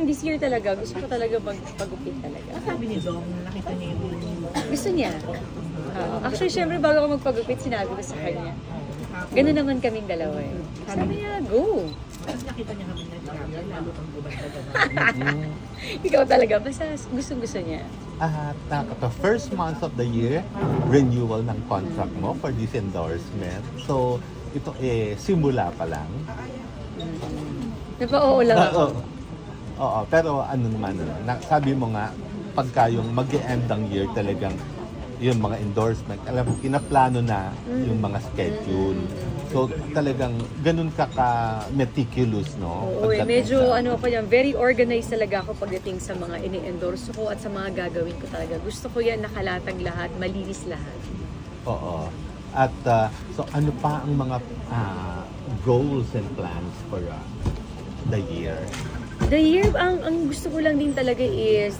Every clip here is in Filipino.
this year talaga, gusto ko talaga magpagupit talaga. Sabi ni Dong, nakita niya yung... Gusto niya. Actually, syempre, bago ako magpagupit, sinabi ko sa kanya. Ganun naman kaming dalawa eh. Sabi niya, go! Tapos nakita niya kami nag-camera, lalo kang gubad-gubad. Ikaw talaga, basta gustong-gusto niya. The first month of the year, renewal ng contract mo for this endorsement. So, ito simula pa lang. Napa-oo lang ako. Oo, pero ano naman, sabi mo nga, pagka yung mag-e-end ng year talagang yung mga endorsement, alam mo, pinaplano na yung mga schedule. So, talagang ganun ka-meticulous, no? Oo, medyo ano pa yan, very organized talaga ako pagdating sa mga ini-endorse ko at sa mga gagawin ko talaga. Gusto ko yan nakalatag lahat, malinis lahat. Oo. At so, ano pa ang mga goals and plans for the year? The year, ang gusto ko lang din talaga is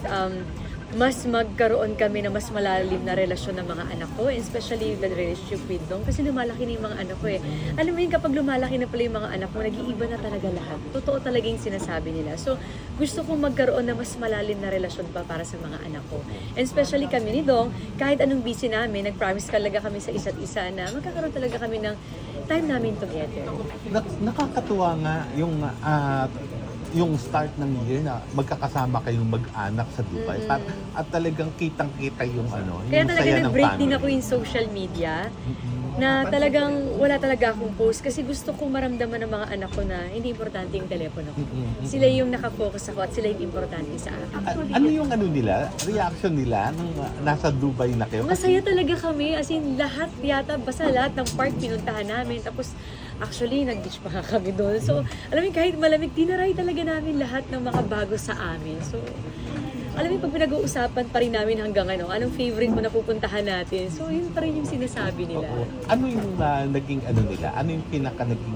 mas magkaroon kami na mas malalim na relasyon ng mga anak ko, especially the relationship with Dong, kasi lumalaki na yung mga anak ko eh. Alam mo yun, kapag lumalaki na pala yung mga anak mo, nag-iiba na talaga lahat. Totoo talaga yung sinasabi nila. So, gusto kong magkaroon na mas malalim na relasyon pa para sa mga anak ko. And especially kami ni Dong, kahit anong busy namin, nag-promise talaga kami sa isa't isa na magkakaroon talaga kami ng time namin together. Nakakatuwa nga yung start ng year na magkakasama kayong mag-anak sa Dubai. At talagang kitang-kita yung Kaya yung talaga saya ng nag-break family. din ako in social media na talagang wala talaga akong post kasi gusto kong maramdaman ng mga anak ko na hindi importante yung telepono ko. Sila yung nakafocus ako at sila yung importante sa akin. Ano yung nila, reaction nila nung nasa Dubai na kayo? Masaya talaga kami, as in lahat yata, basta lahat ng park pinuntahan namin. Tapos actually, nag-beach pa nga kami doon. So, alam mo, kahit malamig, tinaray talaga namin lahat ng mga bago sa amin. So, alam mo, pag pinag-uusapan pa rin namin hanggang anong favorite mo na pupuntahan natin. So, yun pa rin yung sinasabi nila. Oo. Ano yung naging nila? Ano yung pinaka-naging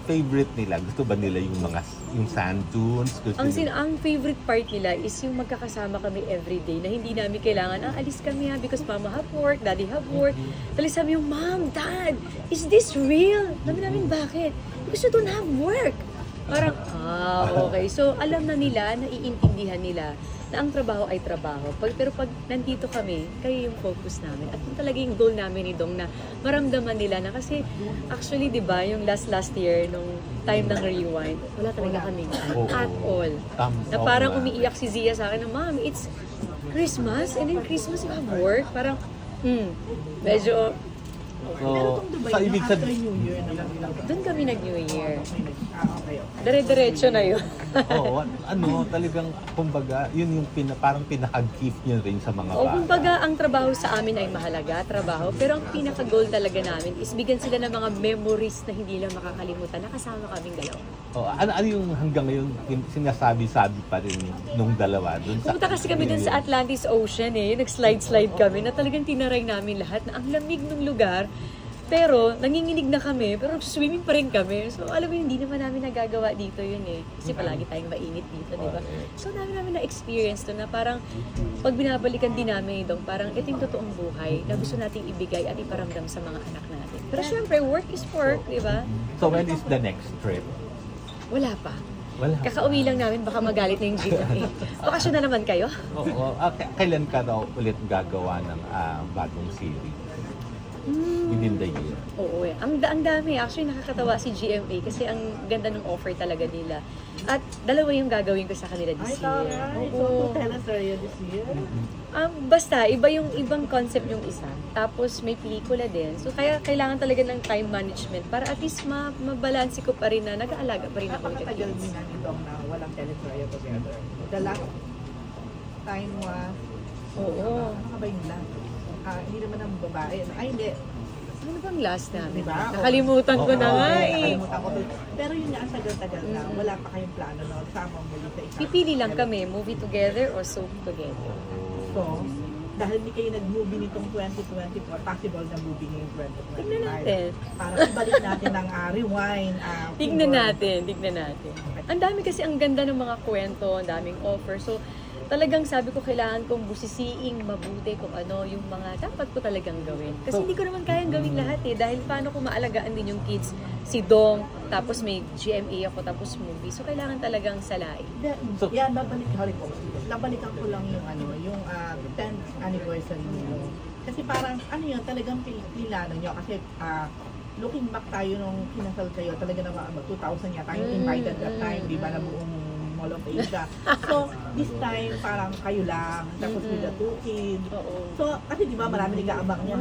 favorite nila? Gusto ba nila yung sand dunes? Ang favorite part nila is yung magkakasama kami everyday na hindi namin kailangan, alis kami because mama have work, daddy have work. Talis sabi yung, Mom, Dad, is this real? Namin, bakit? Because you don't have work. Parang, okay. So, alam na nila, naiintindihan nila na ang trabaho ay trabaho. Pero pag nandito kami, kayo yung focus namin. At yung talaga yung goal namin ni Dong na maramdaman nila na kasi actually, di ba, yung last year, nung time ng rewind, wala talaga kaming at all. Na parang umiiyak si Zia sa akin na, Mom, it's Christmas, and then Christmas you have work. Parang, medyo... So, sa ibig sabihin, New Year na lang doon kami nag-New Year. Dire-diretso na yun. Oo, talagang, kumbaga, yun yung parang pinaka-gift niyo rin sa mga bata. Kumbaga, ang trabaho sa amin ay mahalaga, trabaho. Pero ang pinaka-goal talaga namin is bigyan sila ng mga memories na hindi lang makakalimutan. Nakasama kaming dalawa. Ano yung hanggang ngayon sinasabi-sabi pa rin nung dalawa? Pumunta kasi kami dun sa Atlantis Ocean yung nag-slide kami na talagang tinaray namin lahat na ang lamig ng lugar. Pero, nanginginig na kami, pero swimming pa rin kami. So, alam mo, hindi naman namin nagagawa dito yun Kasi palagi tayong mainit dito, di ba? So, namin na-experience to na parang, pag binabalikan din namin itong, parang ito yung totoong buhay na gusto nating ibigay at iparamdam sa mga anak natin. Pero syempre, work is work, di ba? So, when is the next trip? Wala pa. Wala. Kakauwi lang namin, baka magalit na yung GMA. Bakasyon na naman kayo? Oo. Kailan ka daw ulit gagawa ng bagong series? Within the year. Oo Ang dami. Actually, nakakatawa si GMA kasi ang ganda ng offer talaga nila. At dalawa yung gagawin ko sa kanila this year. So, teleserye this year? Basta, ibang concept yung isa. Tapos may pelikula din. So, kaya kailangan talaga ng time management para at least mabalansi ko pa rin na nag-aalaga pa rin ako. Napakatagal din natin itong na walang teleserye together. The last time was... Oo. Ano ba yung last? Hindi naman ang babae. Hindi. Ano bang last namin? Diba? Nakalimutan ko na nga Nakalimutan ko. Pero yun nga, ang tagal-tagal na. Wala pa kayong plano na sama muli sa isang. Pipili lang kami, movie together or soap together. So, dahil hindi kayo nag-movie nitong 2024, possible na movie ngayong 2025. Tignan natin. Para ibalik natin ang rewind. Tignan natin. Ang dami kasi, ang ganda ng mga kwento, ang daming offer. So, talagang sabi ko, kailangan kong busisiing mabuti kung ano yung mga dapat ko talagang gawin. Kasi hindi ko naman kayang gawin lahat eh. Dahil paano ko maalagaan din yung kids, si Dong, tapos may GMA ako, tapos movie. So, kailangan talagang salain. Yan, babalikan ko lang yung yung 10th anniversary niyo. Kasi parang, talagang pilano nyo. Kasi, looking back tayo nung kinasal kayo, talaga naman 2000 yata yung invited that time, di ba, na buong Mall of Asia. So, this time, parang kayo lang, tapos with the 2 kids. So, kasi di ba, marami nag-aabang yan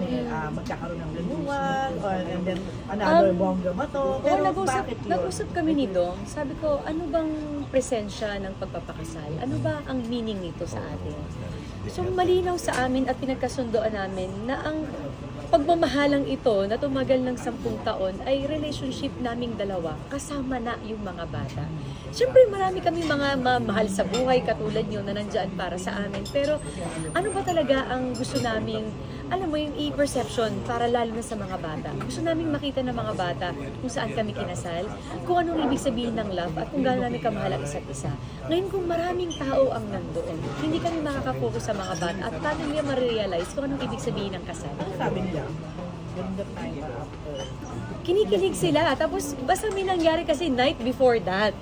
magkakaroon ng renewal, and then another bongga ba to? Pero bakit yun? Nag-usap kami ni Dong. Sabi ko, ano bang presensya ng pagpapakasal? Ano ba ang meaning nito sa atin? So, malinaw sa amin at pinagkasundoan namin na ang pagmamahalang ito na tumagal ng 10 taon ay relationship naming dalawa kasama na yung mga bata. Siyempre marami kami mga mahal sa buhay katulad nyo na nandyan para sa amin. Pero ano ba talaga ang gusto naming, alam mo yung i-perception para lalo na sa mga bata. Gusto naming makita ng mga bata kung saan kami kinasal, kung anong ibig sabihin ng love at kung gaano namin kamahal ang isa't isa. Ngayon kung maraming tao ang nandoon, hindi kami makaka-focus sa mga bata at paano nila ma-realize kung anong ibig sabihin ng kasal. Ano sabi nila? During the time after. Kinikilig sila. Tapos basta may nangyari kasi night before that.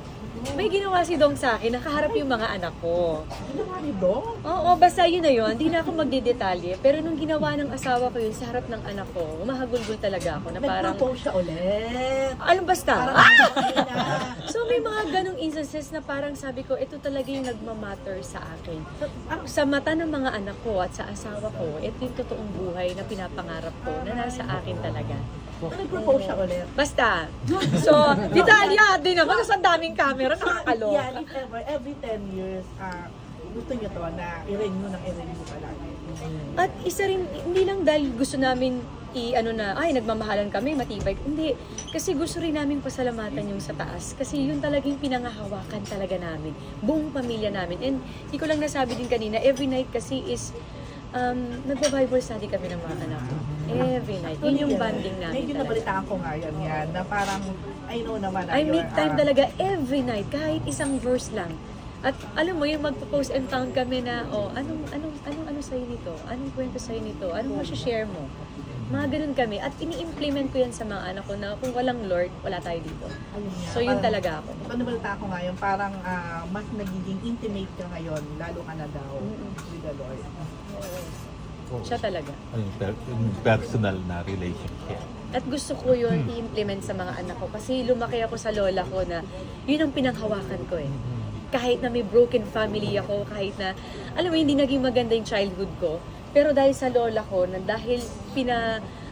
May ginawa si Dong sa akin, nakaharap yung mga anak ko. Ginawa ni Dong? Oo, basta yun na yun. Hindi na ako magdedetalye. Pero nung ginawa ng asawa ko yun sa harap ng anak ko, umahagulgul talaga ako na parang... Nagpropose siya ulit. Alam basta? So may mga ganong instances na parang sabi ko, ito talaga yung nagmamatter sa akin. Sa mata ng mga anak ko at sa asawa ko, ito yung totoong buhay na pinapangarap ko na nasa akin talaga. Nag-propose siya ulit. Basta. So, detalya din naman. Tapos ang daming camera, nakakalo. Yeah, if ever, every 10 years, gusto niyo to na i-renew palagi. At isa rin, hindi lang dahil gusto namin nagmamahalan kami, matibay. Hindi. Kasi gusto rin namin pasalamatan yung sa taas. Kasi yun talagang pinangahawakan talaga namin. Buong pamilya namin. And hindi ko lang nasabi din kanina, every night kasi is nagba-Bible study kami ng mga anak ko. Every night. Yun yung bonding namin medyo talaga. nabalitaan ko nga yan, na parang, I know naman. I make time talaga every night, kahit isang verse lang. At alam mo, yung magpo-post and found kami na, ano sa'yo nito? Anong kwento sa'yo nito? Anong share mo? Mga ganun kami. At ini-implement ko yan sa mga anak ko na kung walang Lord, wala tayo dito. So yun talaga ako. Nabalita ko nga yung parang mas nagiging intimate ka ngayon, lalo ka na daw with the Lord. Siya talaga. Yung personal na relationship. At gusto ko yun i-implement sa mga anak ko. Kasi lumaki ako sa lola ko na yun ang pinanghawakan ko eh. Kahit na may broken family ako, kahit na, alam mo, hindi naging maganda yung childhood ko. Pero dahil sa lola ko, na dahil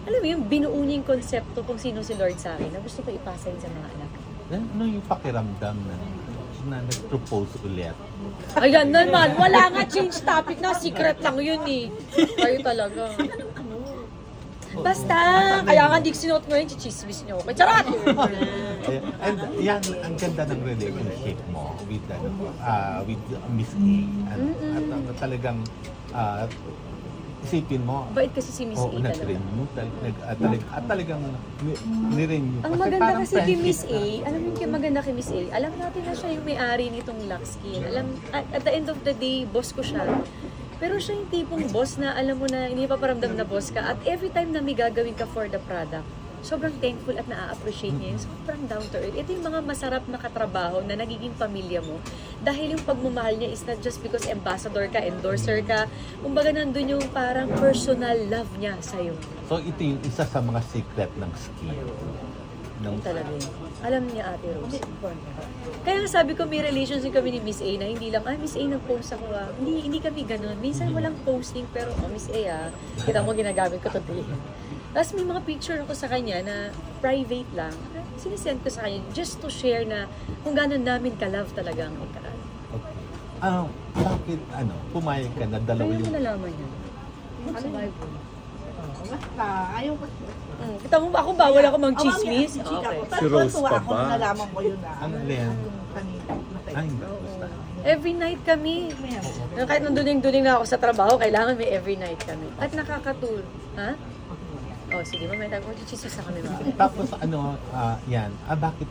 alam mo yung binuo niya yung konsepto kung sino si Lord sa akin, na gusto ko ipasa yun sa mga anak. Ano yung pakiramdam na nag-propose ulit? Ayan naman, wala nga change topic na, secret lang yun eh. Kayo talaga. Basta, kaya nga di sinuot mo yun, chichismis nyo. Charot! And yan, ang ganda ng relationship mo with Miss A. At talagang isipin mo. Bait kasi si Miss A talaga. Nag-renew. At talagang nirenew. Ang maganda kasi kay Miss A, alam mo yung maganda kay Miss A, alam natin na siya yung may-ari nitong Lux Skin. At the end of the day, boss ko siya. Pero siya yung tipong boss na alam mo na hindi pa paramdam na boss ka. At every time na may gagawin ka for the product, sobrang thankful at na-appreciate niya yun. Sobrang down to earth. Ito yung mga masarap na katrabaho na nagiging pamilya mo. Dahil yung pagmamahal niya is not just because ambassador ka, endorser ka. Kumbaga nandun yung parang personal love niya sa'yo. So ito yung isa sa mga secret ng skin. Talaga yun. Alam niya Ate Rose. Kaya nga sabi ko may relationship kami ni Miss A na hindi lang, Miss A nag-post ako Hindi kami ganun. Minsan walang posting pero Miss A kita mo ginagamit ko today. Tapos may mga picture ako sa kanya na private lang. Sinisend ko sa kanya just to share na kung gano'n namin ka-love talaga ang ikaan. Okay. Bakit pumayag ka na dalawa Kaya yung... mo nalaman yun. Survive ko. Basta, ayaw ko. Kita mo ba ako bawal ako mang-chismis? Okay. Si Rose pa ba? Ako nalaman ko yun Ano, Len? Kanina. Ay, basta. Every night kami. Kahit nanduning-duning na ako sa trabaho, kailangan may every night kami. At nakakatulong. Ha? Sige, mamaya mag-chismis na kami. Tapos yan, bakit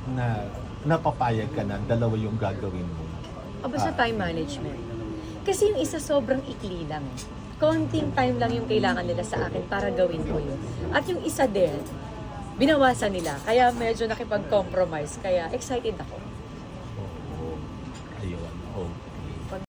napapayag ka na dalawa yung gagawin mo? Basta time management. Kasi yung isa sobrang ikli lang. Konting time lang yung kailangan nila sa akin para gawin ko yun. At yung isa din, binawasan nila. Kaya medyo nakipag-compromise. Kaya excited ako.